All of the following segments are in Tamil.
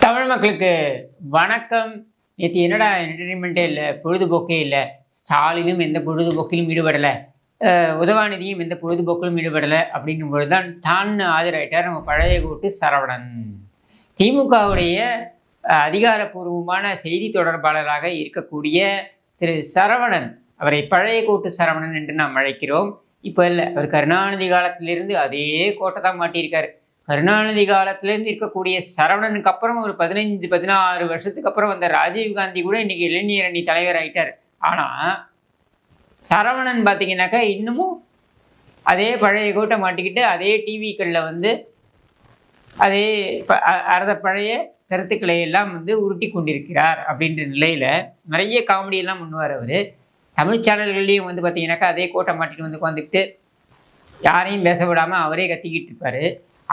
தமிழ் மக்களுக்கு வணக்கம். நேற்று என்னடா என்டர்டெயின்மெண்ட்டே இல்லை, பொழுதுபோக்கே இல்லை, ஸ்டாலினும் எந்த பொழுதுபோக்கிலும் ஈடுபடலை, உதவாநிதியும் எந்த பொழுதுபோக்கிலும் ஈடுபடலை அப்படிங்கும்பொழுது தான் டான்னு ஆஜராயிட்டார் நம்ம பழைய கூட்டு சரவணன். திமுகவுடைய அதிகாரப்பூர்வமான செய்தி தொடர்பாளராக இருக்கக்கூடிய திரு சரவணன், அவரை பழைய கூட்டு சரவணன் என்று நாம் அழைக்கிறோம். இப்போ இல்லை, அவர் கருணாநிதி காலத்திலிருந்து அதே கோட்டை தான் மாட்டியிருக்காரு. கருணாநிதி காலத்திலேருந்து இருக்கக்கூடிய சரவணனுக்கு அப்புறம் ஒரு 15-16 வருஷத்துக்கு அப்புறம் வந்த ராஜீவ்காந்தி கூட இன்னைக்கு இளைஞர் அணி தலைவர் ஆகிட்டார். ஆனால் சரவணன் பார்த்தீங்கன்னாக்கா இன்னமும் அதே பழைய கோட்டை மாட்டிக்கிட்டு அதே டிவிக்களில் அதே அறத பழைய கருத்துக்களை எல்லாம் உருட்டி கொண்டிருக்கிறார் அப்படின்ற நிலையில் நிறைய காமெடியெல்லாம் பண்ணுவார் அவர். தமிழ் சேனல்கள்லேயும் பார்த்தீங்கன்னாக்கா அதே கோட்டை மாட்டிட்டு உட்காந்துக்கிட்டு யாரையும் பேச விடாமல் அவரே கத்திக்கிட்டு இருப்பார்.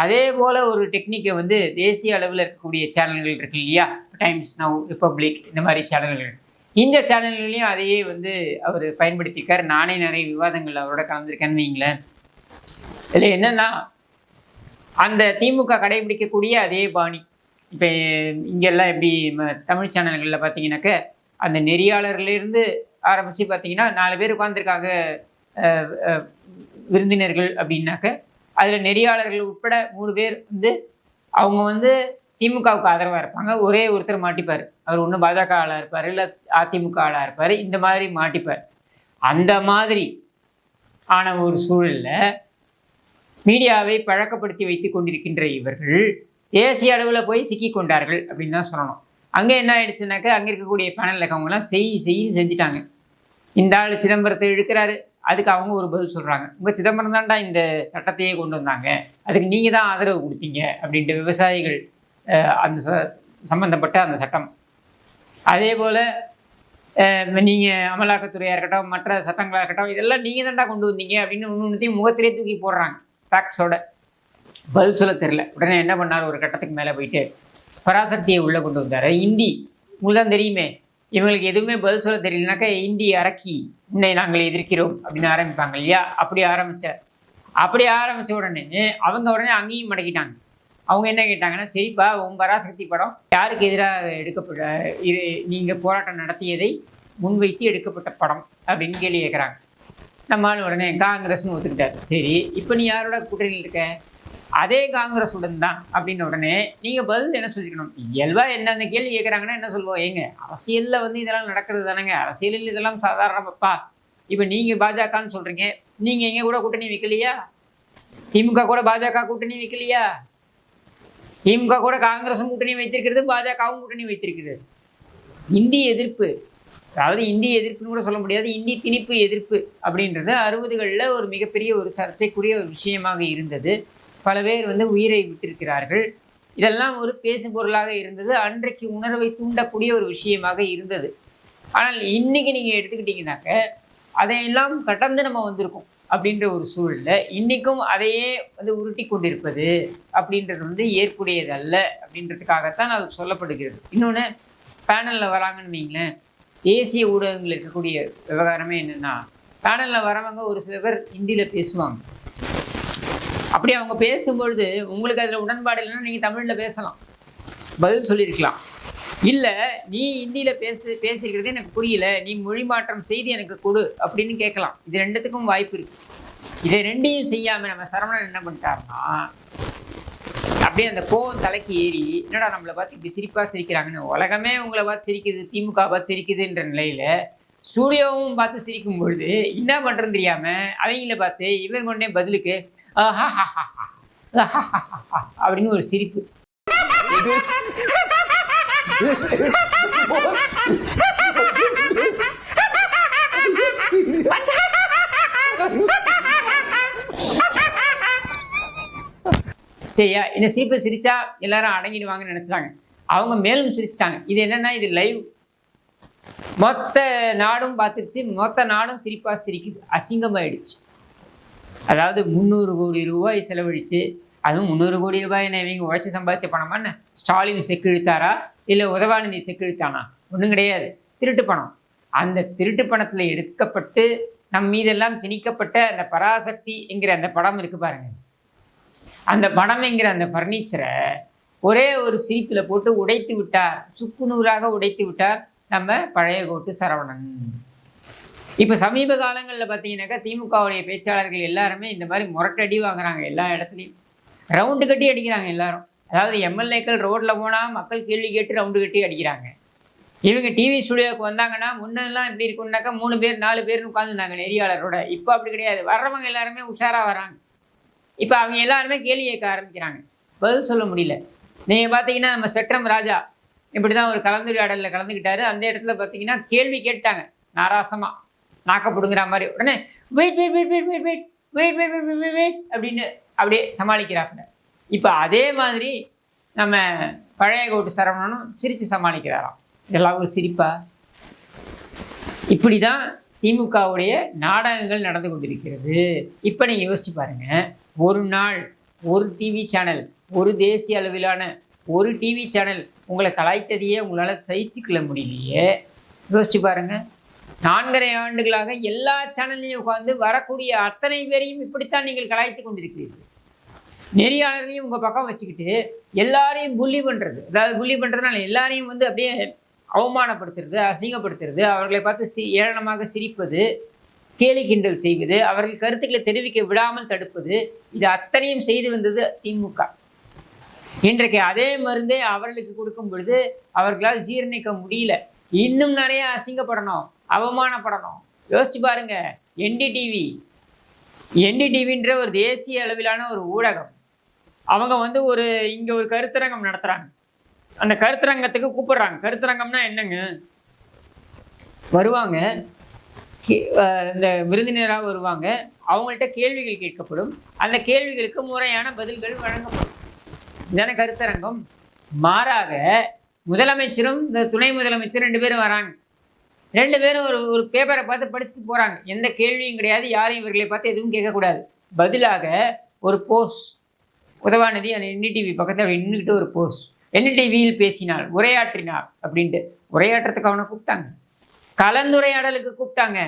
அதே போல் ஒரு டெக்னிக்கை தேசிய அளவில் இருக்கக்கூடிய சேனல்கள் இருக்கு இல்லையா, டைம்ஸ் நவ், ரிப்பப்ளிக், இந்த மாதிரி சேனல்கள், இந்த சேனல்கள்லையும் அதையே அவர் பயன்படுத்திக்கார். நானே நிறைய விவாதங்கள் அவரோட கலந்துருக்கேன்னு வைங்களேன். இதில் என்னென்னா, அந்த திமுக கடைபிடிக்கக்கூடிய அதே பாணி இப்போ இங்கெல்லாம் எப்படி தமிழ் சேனல்களில் பார்த்தீங்கன்னாக்க அந்த நெறியாளர்லேருந்து ஆரம்பித்து பார்த்தீங்கன்னா 4 பேர் உட்காந்துருக்காங்க விருந்தினர்கள் அப்படின்னாக்க, அதில் நெறியாளர்கள் உட்பட 3 பேர் அவங்க திமுகவுக்கு ஆதரவாக இருப்பாங்க. ஒரே ஒருத்தர் மாட்டிப்பார். அவர் ஒன்று பாஜக ஆளாக இருப்பார், இல்லை அதிமுக ஆளாக இருப்பார், இந்த மாதிரி மாட்டிப்பார். அந்த மாதிரி ஆன ஒரு சூழலில் மீடியாவை பழக்கப்படுத்தி வைத்து கொண்டிருக்கின்ற இவர்கள் தேசிய அளவில் போய் சிக்கி கொண்டார்கள் அப்படின்னு தான் சொல்லணும். அங்கே என்ன ஆயிடுச்சுனாக்கா, அங்கே இருக்கக்கூடிய பேனல் இருக்கவங்கலாம் செய்யின்னு செஞ்சுட்டாங்க. இந்த ஆள் சிதம்பரத்தை இழுக்கிறாரு, அதுக்கு அவங்க ஒரு பதில் சொல்கிறாங்க, உங்கள் சிதம்பரம் தான்டா இந்த சட்டத்தையே கொண்டு வந்தாங்க, அதுக்கு நீங்கள் தான் ஆதரவு கொடுத்தீங்க அப்படின்ட்டு விவசாயிகள் அந்த சம்மந்தப்பட்ட அந்த சட்டம். அதே போல் நீங்கள் அமலாக்கத்துறையாக இருக்கட்டும், மற்ற சட்டங்களாக இருக்கட்டும், இதெல்லாம் நீங்கள் தான்டா கொண்டு வந்தீங்க அப்படின்னு ஒன்றுத்தையும் முகத்திலே தூக்கி போடுறாங்க. ஃபேக்ட்ஸோட பதில் சொல்ல தெரில. உடனே என்ன பண்ணார், ஒரு கட்டத்துக்கு மேலே போயிட்டு பராசக்தியை உள்ளே கொண்டு வந்தார். இந்தி உங்களுக்கு தான் தெரியுமே, இவங்களுக்கு எதுவுமே பதில் சொல்ல தெரியலனாக்கா இந்தி அரக்கி உன்னை நாங்கள் எதிர்க்கிறோம் அப்படின்னு ஆரம்பிப்பாங்க இல்லையா, அப்படி ஆரம்பித்தார். அப்படி ஆரம்பித்த உடனே அவங்க உடனே அங்கேயும் மடக்கிட்டாங்க. அவங்க என்ன கேட்டாங்கன்னா, சரிப்பா உன் பராசக்தி படம் யாருக்கு எதிராக எடுக்கப்பட்ட நீங்கள் போராட்டம் நடத்தியதை முன்வைத்து எடுக்கப்பட்ட படம் அப்படின்னு கேள்வி கேட்குறாங்க. நம்மளால் உடனே காங்கிரஸ்னு ஒத்துக்கிட்டார். சரி, இப்போ நீ யாரோட கூட்டணியில் இருக்க, அதே காங்கிரஸுடன் தான் அப்படின்னு உடனே நீங்கள் பதில் என்ன சொல்லிக்கணும், இயல்பாக என்ன அந்த கேள்வி கேட்குறாங்கன்னா என்ன சொல்லுவோம், ஏங்க அரசியலில் இதெல்லாம் நடக்கிறது தானேங்க, அரசியலில் இதெல்லாம் சாதாரணப்பா. இப்போ நீங்கள் பாஜகன்னு சொல்கிறீங்க, நீங்கள் எங்கே கூட கூட்டணி வைக்கலையா, திமுக கூட பாஜக கூட்டணி வைக்கலையா, திமுக கூட காங்கிரஸும் கூட்டணி வைத்திருக்கிறது, பாஜகவும் கூட்டணி வைத்திருக்கிறது. இந்தி எதிர்ப்பு, அதாவது இந்தி எதிர்ப்புன்னு கூட சொல்ல முடியாது, இந்தி திணிப்பு எதிர்ப்பு அப்படின்றது 60களில் ஒரு மிகப்பெரிய ஒரு சர்ச்சைக்குரிய ஒரு விஷயமாக இருந்தது. பல பேர் உயிரை விட்டிருக்கிறார்கள். இதெல்லாம் ஒரு பேசும் பொருளாக இருந்தது, அன்றைக்கு உணர்வை தூண்டக்கூடிய ஒரு விஷயமாக இருந்தது. ஆனால் இன்னைக்கு நீங்கள் எடுத்துக்கிட்டிங்கனாக்க அதையெல்லாம் கடந்து நம்ம வந்திருக்கோம் அப்படின்ற ஒரு சூழலில் இன்றைக்கும் அதையே உருட்டி கொண்டிருப்பது அப்படின்றது ஏற்புடையது அல்ல அப்படின்றதுக்காகத்தான் அது சொல்லப்படுகிறது. இன்னொன்று, பேனலில் வராங்கன்னு வைங்களேன், தேசிய ஊடகங்கள் இருக்கக்கூடிய விவகாரமே என்னென்னா, பேனலில் வரவங்க ஒரு சில பேர் ஹிந்தியில் பேசுவாங்க. அப்படி அவங்க பேசும்பொழுது உங்களுக்கு அதில் உடன்பாடு இல்லைன்னா நீங்கள் தமிழில் பேசலாம், பதில் சொல்லியிருக்கலாம். இல்லை நீ ஹிந்தியில் பேசியிருக்கிறது எனக்கு புரியல, நீ மொழி மாற்றம் செய்து எனக்கு கொடு அப்படின்னு கேட்கலாம். இது ரெண்டுத்துக்கும் வாய்ப்பு இருக்குது. இதை ரெண்டையும் செய்யாமல் நம்ம சரவணன் என்ன பண்ணிட்டாருன்னா, அப்படியே அந்த கோவம் தலைக்கு ஏறி, என்னடா நம்மளை பார்த்து இப்படி சிரிப்பாக சிரிக்கிறாங்கன்னு, உலகமே உங்களை பார்த்து சிரிக்குது, திமுக பார்த்து சிரிக்குதுன்ற நிலையில் ஸ்டூடியோவும் பார்த்து சிரிக்கும் பொழுது என்ன பண்ணுறது தெரியாமல் அவங்கள பார்த்து இவர் கொண்டே பதிலுக்கு அப்படின்னு ஒரு சிரிப்பு. சரியா, இந்த சிரிப்பை சிரிச்சா எல்லாரும் அடங்கிடுவாங்கன்னு நினைச்சாங்க. அவங்க மேலும் சிரிச்சிட்டாங்க. இது என்னன்னா, இது லைவ், மொத்த நாடும் பார்த்துருச்சு, மொத்த நாடும் சிரிப்பாக சிரிக்குது, அசிங்கமாயிடுச்சு. அதாவது 300 கோடி ரூபாய் செலவழித்து, அதுவும் 300 கோடி ரூபாய் என்ன இவங்க உழைச்சி சம்பாதிச்ச பணமான்னு ஸ்டாலின் செக்கிழுத்தாரா, இல்லை உதவாநிதி செக்கிழுத்தானா? ஒன்றும் கிடையாது, திருட்டு பணம். அந்த திருட்டு பணத்தில் எடுக்கப்பட்டு நம் மீதெல்லாம் திணிக்கப்பட்ட அந்த பராசக்தி என்கிற அந்த படம் இருக்குது பாருங்க, அந்த படம் என்கிற அந்த ஃபர்னிச்சரை ஒரே ஒரு சிரிப்பில் போட்டு உடைத்து விட்டார், சுக்குநூறாக உடைத்து விட்டார் நம்ம பழைய கோட்டு சரவணன். இப்போ சமீப காலங்களில் பார்த்தீங்கன்னாக்கா திமுகவுடைய பேச்சாளர்கள் எல்லாருமே இந்த மாதிரி முரட்டடி வாங்குறாங்க. எல்லா இடத்துலையும் ரவுண்டு கட்டி அடிக்கிறாங்க எல்லாரும். அதாவது எம்எல்ஏக்கள் ரோட்டில் போனால் மக்கள் கேள்வி கேட்டு ரவுண்டு கட்டி அடிக்கிறாங்க. இவங்க டிவி ஸ்டுடியோவுக்கு வந்தாங்கன்னா முன்னெல்லாம் எப்படி இருக்குன்னாக்கா 3 பேர் 4 பேர்னு உட்காந்துருந்தாங்க நெறியாளரோட. இப்போ அப்படி கிடையாது. வர்றவங்க எல்லாருமே உஷாராக வராங்க. இப்போ அவங்க எல்லாருமே கேள்வி கேட்க ஆரம்பிக்கிறாங்க, பதில் சொல்ல முடியல. நீங்கள் பார்த்தீங்கன்னா நம்ம ஸ்பெக்ட்ரம் ராஜா இப்படி தான் ஒரு கலந்துரையாடலில் கலந்துக்கிட்டாரு. அந்த இடத்துல பார்த்தீங்கன்னா கேள்வி கேட்டாங்க நாராசமாக, நாக்கப்படுங்கிற மாதிரி. உடனே wait wait wait wait wait wait wait wait wait wait wait அப்படின்னு அப்படியே சமாளிக்கிறாப்புல. இப்போ அதே மாதிரி நம்ம பழைய கோட்டு சரவணனும் சிரித்து சமாளிக்கிறாராம். இதெல்லாம் ஒரு சிரிப்பா? இப்படி தான் திமுகவுடைய நாடகங்கள் நடந்து கொண்டிருக்கிறது. இப்போ நீங்கள் யோசிச்சு பாருங்கள், ஒரு நாள் ஒரு டிவி சேனல், ஒரு தேசிய அளவிலான ஒரு டிவி சேனல் உங்களை கலாய்த்ததையே உங்களால் சகித்துக்கொள்ள முடியலையே. யோசிச்சு பாருங்கள், 4.5 ஆண்டுகளாக எல்லா சேனல்லையும் உட்காந்து வரக்கூடிய அத்தனை பேரையும் இப்படித்தான் நீங்கள் கலாய்த்து கொண்டிருக்கிறீர்கள். நெறியாளர்களையும் உங்கள் பக்கம் வச்சுக்கிட்டு எல்லாரையும் புள்ளி பண்ணுறது. அதாவது புள்ளி பண்ணுறதுனால எல்லாரையும் வந்து அப்படியே அவமானப்படுத்துறது, அசிங்கப்படுத்துறது, அவர்களை பார்த்து ஏளனமாக சிரிப்பது, கேலி கிண்டல் செய்வது, அவர்கள் கருத்துக்களை தெரிவிக்க விடாமல் தடுப்பது, இது அத்தனையும் செய்து வந்தது திமுக. இன்றைக்கு அதே மருந்தே அவர்களுக்கு கொடுக்கும் பொழுது அவர்களால் ஜீரணிக்க முடியல. இன்னும் நிறைய அசிங்கப்படணும், அவமானப்படணும். யோசிச்சு பாருங்க, என்டிடிவின்ற ஒரு தேசிய அளவிலான ஒரு ஊடகம், அவங்க வந்து இங்கே ஒரு கருத்தரங்கம் நடத்துகிறாங்க. அந்த கருத்தரங்கத்துக்கு கூப்பிடுறாங்க. கருத்தரங்கம்னா என்னங்க, வருவாங்க, இந்த விருந்தினராக வருவாங்க, அவங்கள்ட்ட கேள்விகள் கேட்கப்படும், அந்த கேள்விகளுக்கு முறையான பதில்கள் வழங்கப்படும். இதான கருத்தரங்கம். மாறாக முதலமைச்சரும் இந்த துணை முதலமைச்சர் 2 பேரும் வராங்க. 2 பேரும் ஒரு பேப்பரை பார்த்து படிச்சுட்டு போகிறாங்க. எந்த கேள்வியும் கிடையாது, யாரையும் இவர்களை பார்த்து எதுவும் கேட்கக்கூடாது. பதிலாக ஒரு போஸ், உதவாநிதி அந்த என்டிடிவி பக்கத்தில் அப்படி நின்றுக்கிட்டு ஒரு போஸ், என்டிடிவியில் பேசினாள், உரையாற்றினார் அப்படின்ட்டு. உரையாற்றத்துக்கு அவனை கூப்பிட்டாங்க, கலந்துரையாடலுக்கு கூப்பிட்டாங்க.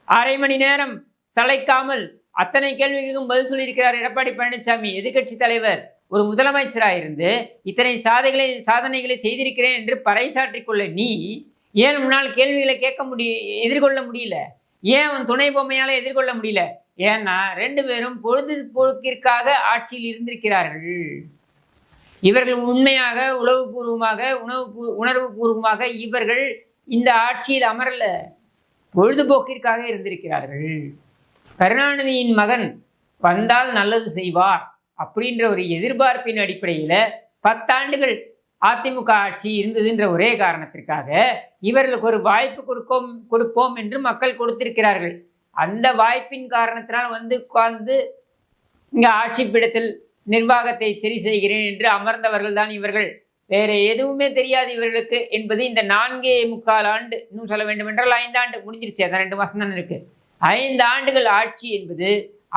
1/2 மணி நேரம் சளைக்காமல் அத்தனை கேள்விகளுக்கும் பதில் சொல்லியிருக்கிறார் எடப்பாடி பழனிசாமி. எதிர்க்கட்சி தலைவர், ஒரு முதலமைச்சராக இருந்து இத்தனை சாதனைகளை செய்திருக்கிறேன் என்று பறைசாற்றிக் கொள்ள நீ ஏன் முன்னால் கேள்விகளை எதிர்கொள்ள முடியல? ஏன் உன் துணை பொம்மையால் எதிர்கொள்ள முடியல? ஏன்னா 2 பேரும் பொழுதுபோக்கிற்காக ஆட்சியில் இருந்திருக்கிறார்கள். இவர்கள் உண்மையாக உணர்வு பூர்வமாக இவர்கள் இந்த ஆட்சியில் அமரல, பொழுதுபோக்கிற்காக இருந்திருக்கிறார்கள். கருணாநிதியின் மகன் வந்தால் நல்லது செய்வார் அப்படின்ற ஒரு எதிர்பார்ப்பின் அடிப்படையில் 10 ஆண்டுகள் அதிமுக ஆட்சி இருந்ததுன்ற ஒரே காரணத்திற்காக இவர்களுக்கு ஒரு வாய்ப்பு கொடுப்போம் என்று மக்கள் கொடுத்திருக்கிறார்கள். அந்த வாய்ப்பின் காரணத்தினால் உட்கார்ந்து இங்கே ஆட்சி பீடத்தில் நிர்வாகத்தை சரி செய்கிறேன் என்று அமர்ந்தவர்கள் தான் இவர்கள். வேற எதுவுமே தெரியாது இவர்களுக்கு என்பது இந்த 4.25 ஆண்டு, இன்னும் சொல்ல வேண்டும் என்றால் 5 ஆண்டு முடிஞ்சிருச்சு. அதான் 2 மாதம் தானே இருக்கு. 5 ஆண்டுகள் ஆட்சி என்பது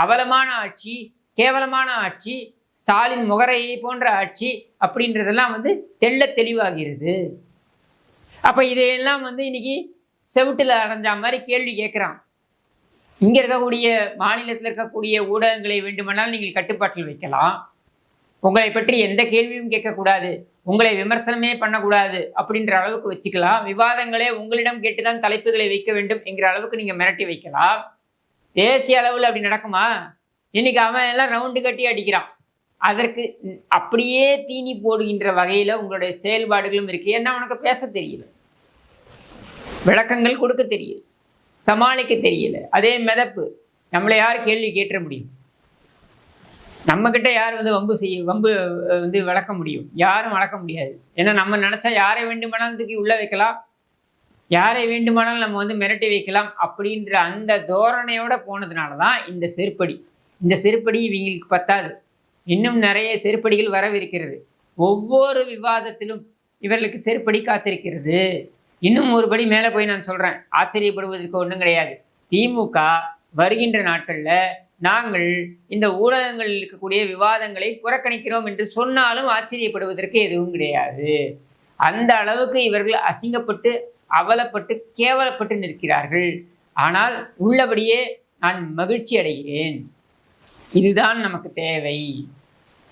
அவலமான ஆட்சி, கேவலமான ஆட்சி, ஸ்டாலின் முகரையை போன்ற ஆட்சி அப்படின்றதெல்லாம் தெள்ள தெளிவாகிறது. அப்போ இதையெல்லாம் இன்னைக்கு செவுட்டில் அடைஞ்ச மாதிரி கேள்வி கேட்குறான். இங்கே இருக்கக்கூடிய மாநிலத்தில் இருக்கக்கூடிய ஊடகங்களை வேண்டுமானால் நீங்கள் கட்டுப்பாட்டில் வைக்கலாம், உங்களை பற்றி எந்த கேள்வியும் கேட்கக்கூடாது, உங்களை விமர்சனமே பண்ணக்கூடாது அப்படின்ற அளவுக்கு வச்சுக்கலாம். விவாதங்களே உங்களிடம் கேட்டுதான் தலைப்புகளை வைக்க வேண்டும் என்கிற அளவுக்கு நீங்கள் மிரட்டி வைக்கலாம். தேசிய அளவில் அப்படி நடக்குமா? இன்னைக்கு அவன் எல்லாம் ரவுண்டு கட்டி அடிக்கிறான். அதற்கு அப்படியே தீனி போடுகின்ற வகையில் உங்களுடைய செயல்பாடுகளும் இருக்கு. ஏன்னா உனக்கு பேச தெரியல, விளக்கங்கள் கொடுக்க தெரியல, சமாளிக்க தெரியல. அதே மிதப்பு. நம்மளை யார் கேள்வி கேட்ட முடியும்? நம்மக்கிட்ட யார் வம்பு வளர்க்க முடியும்? யாரும் வளர்க்க முடியாது. ஏன்னா நம்ம நினச்சா யாரை வேண்டுமானாலும் தூக்கி உள்ளே வைக்கலாம், யாரை வேண்டுமானாலும் நம்ம மிரட்டி வைக்கலாம் அப்படின்ற அந்த தோரணையோட போனதுனால தான் இந்த செருப்படி. இந்த செருப்படி இவங்களுக்கு பத்தாது, இன்னும் நிறைய செருப்படிகள் வரவிருக்கிறது. ஒவ்வொரு விவாதத்திலும் இவர்களுக்கு செருப்படி காத்திருக்கிறது. இன்னும் ஒரு படி மேலே போய் நான் சொல்கிறேன், ஆச்சரியப்படுவதற்கு ஒன்றும் கிடையாது. திமுக வருகின்ற நாட்களில் நாங்கள் இந்த ஊடகங்களில் இருக்கக்கூடிய விவாதங்களை புறக்கணிக்கிறோம் என்று சொன்னாலும் ஆச்சரியப்படுவதற்கு எதுவும் கிடையாது. அந்த அளவுக்கு இவர்கள் அசிங்கப்பட்டு அவலப்பட்டு கேவலப்பட்டு நிற்கிறார்கள். ஆனால் உள்ளபடியே நான் மகிழ்ச்சி அடைகிறேன். இதுதான் நமக்கு தேவை.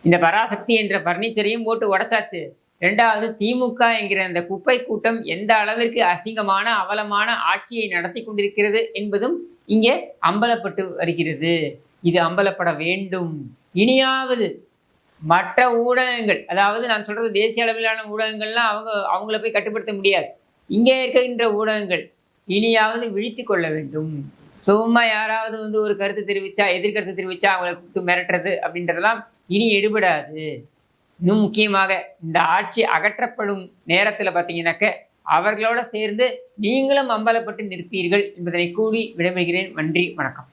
இந்த பராசக்தி என்ற பர்னிச்சரையும் போட்டு உடைச்சாச்சு. 2வது திமுக என்கிற அந்த குப்பை கூட்டம் எந்த அளவிற்கு அசிங்கமான அவலமான ஆட்சியை நடத்தி கொண்டிருக்கிறது என்பதும் இங்கே அம்பலப்பட்டு வருகிறது. இது அம்பலப்பட வேண்டும். இனியாவது மற்ற ஊடகங்கள், அதாவது நான் சொல்றது தேசிய அளவிலான ஊடகங்கள்லாம் அவங்கள போய் கட்டுப்படுத்த முடியாது. இங்கே இருக்கின்ற ஊடகங்கள் இனியாவது விழித்து கொள்ள வேண்டும். சும்மா யாராவது ஒரு கருத்து தெரிவிச்சா, எதிர்கருத்து தெரிவிச்சா அவங்களை கூப்பிட்டு மிரட்டுறது அப்படின்றதெல்லாம் இனி எடுபடாது. இன்னும் முக்கியமாக இந்த ஆட்சி அகற்றப்படும் நேரத்தில் பார்த்தீங்கன்னாக்க அவர்களோட சேர்ந்து நீங்களும் அம்பலப்பட்டு நிற்பீர்கள் என்பதனை கூறி விடைபெறுகிறேன். நன்றி, வணக்கம்.